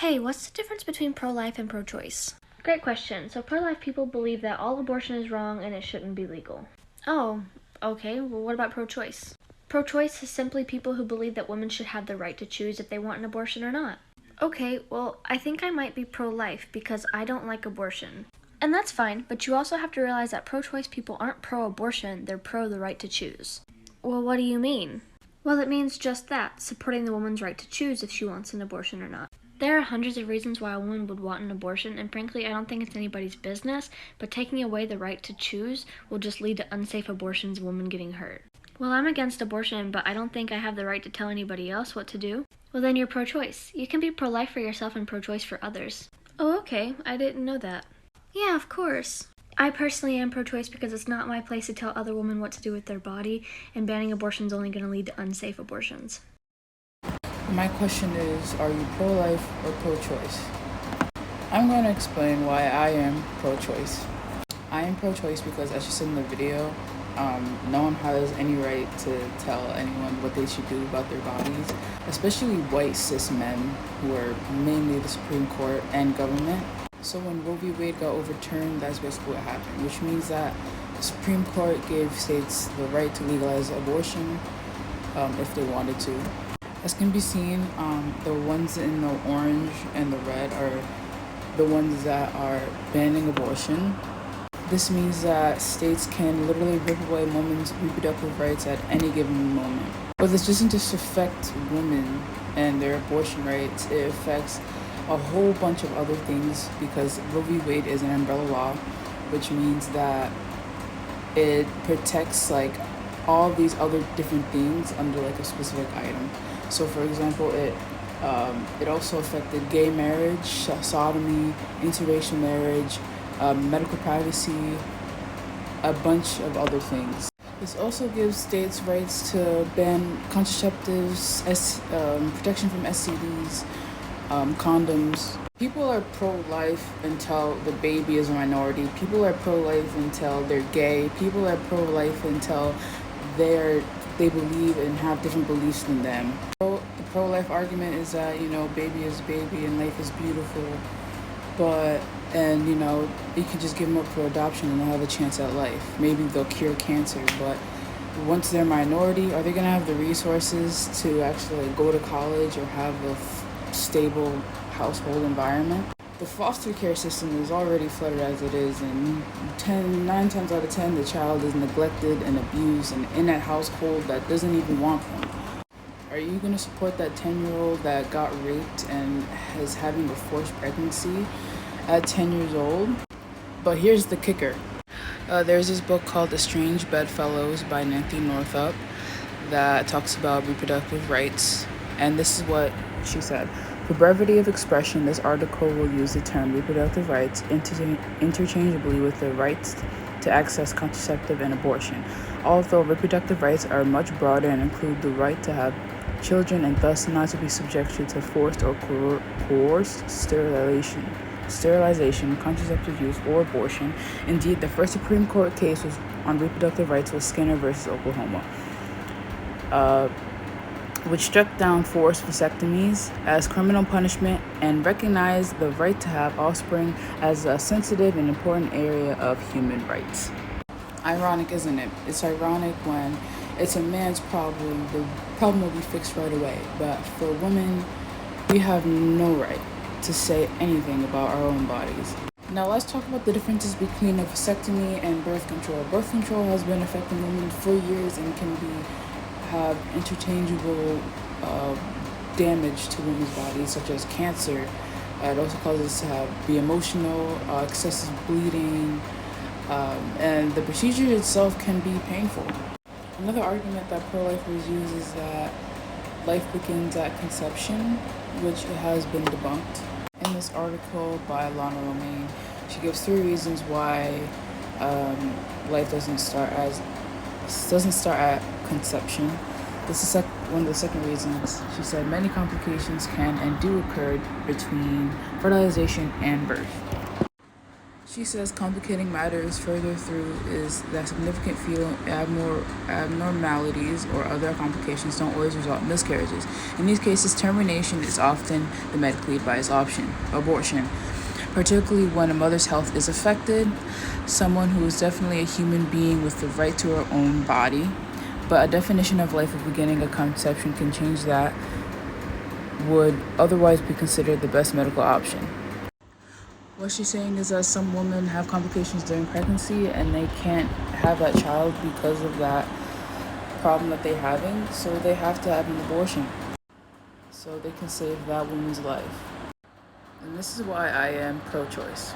Hey, what's the difference between pro-life and pro-choice? Great question. So pro-life people believe that all abortion is wrong and it shouldn't be legal. Oh, okay. Well, what about pro-choice? Pro-choice is simply people who believe that women should have the right to choose if they want an abortion or not. Okay, well, I think I might be pro-life because I don't like abortion. And that's fine, but you also have to realize that pro-choice people aren't pro-abortion, they're pro the right to choose. Well, what do you mean? Well, it means just that, supporting the woman's right to choose if she wants an abortion or not. There are hundreds of reasons why a woman would want an abortion, and frankly, I don't think it's anybody's business, but taking away the right to choose will just lead to unsafe abortions and women getting hurt. Well, I'm against abortion, but I don't think I have the right to tell anybody else what to do. Well, then you're pro-choice. You can be pro-life for yourself and pro-choice for others. Oh, okay. I didn't know that. Yeah, of course. I personally am pro-choice because it's not my place to tell other women what to do with their body, and banning abortion is only going to lead to unsafe abortions. My question is, are you pro-life or pro-choice? I'm going to explain why I am pro-choice. I am pro-choice because, as you said in the video, no one has any right to tell anyone what they should do about their bodies, especially white cis men who are mainly the Supreme Court and government. So when Roe v. Wade got overturned, that's basically what happened, which means that the Supreme Court gave states the right to legalize abortion if they wanted to. As can be seen, the ones in the orange and the red are the ones that are banning abortion. This means that states can literally rip away women's reproductive rights at any given moment. But this doesn't just affect women and their abortion rights, it affects a whole bunch of other things because Roe v. Wade is an umbrella law, which means that it protects all these other different things under a specific item. So for example, it also affected gay marriage, sodomy, interracial marriage, medical privacy, a bunch of other things. This also gives states rights to ban contraceptives, protection from STDs, condoms. People are pro-life until the baby is a minority. People are pro-life until they're gay. People are pro-life until they believe and have different beliefs than them. The pro-life argument is that, baby is baby and life is beautiful, you can just give them up for adoption and they'll have a chance at life. Maybe they'll cure cancer, but once they're a minority, are they going to have the resources to actually go to college or have a stable household environment? The foster care system is already flooded as it is, and 9 times out of 10, the child is neglected and abused and in that household that doesn't even want them. Are you going to support that 10-year-old that got raped and is having a forced pregnancy at 10 years old? But here's the kicker. There's this book called The Strange Bedfellows by Nancy Northup that talks about reproductive rights, and this is what she said. For brevity of expression, this article will use the term reproductive rights interchangeably with the rights to access contraceptive and abortion, although reproductive rights are much broader and include the right to have children and thus not to be subjected to forced or coerced sterilization, contraceptive use, or abortion. Indeed, the first Supreme Court case on reproductive rights was Skinner versus Oklahoma, which struck down forced vasectomies as criminal punishment and recognized the right to have offspring as a sensitive and important area of human rights. Ironic, isn't it? It's ironic when it's a man's problem, the problem will be fixed right away. But for women, we have no right to say anything about our own bodies. Now let's talk about the differences between a vasectomy and birth control. Birth control has been affecting women for years and can have interchangeable damage to women's bodies, such as cancer. It also causes to be emotional, excessive bleeding, and the procedure itself can be painful. Another argument that pro-lifers use is that life begins at conception, which has been debunked. In this article by Lana Romaine, she gives 3 reasons why life doesn't start at conception. This is one of the second reasons. She said many complications can and do occur between fertilization and birth. She says complicating matters further through is that significant fetal abnormalities or other complications don't always result in miscarriages. In these cases, termination is often the medically advised option, abortion, particularly when a mother's health is affected, someone who is definitely a human being with the right to her own body. But a definition of life at beginning of conception can change that would otherwise be considered the best medical option. What she's saying is that some women have complications during pregnancy and they can't have that child because of that problem that they're having, so they have to have an abortion so they can save that woman's life. And this is why I am pro-choice.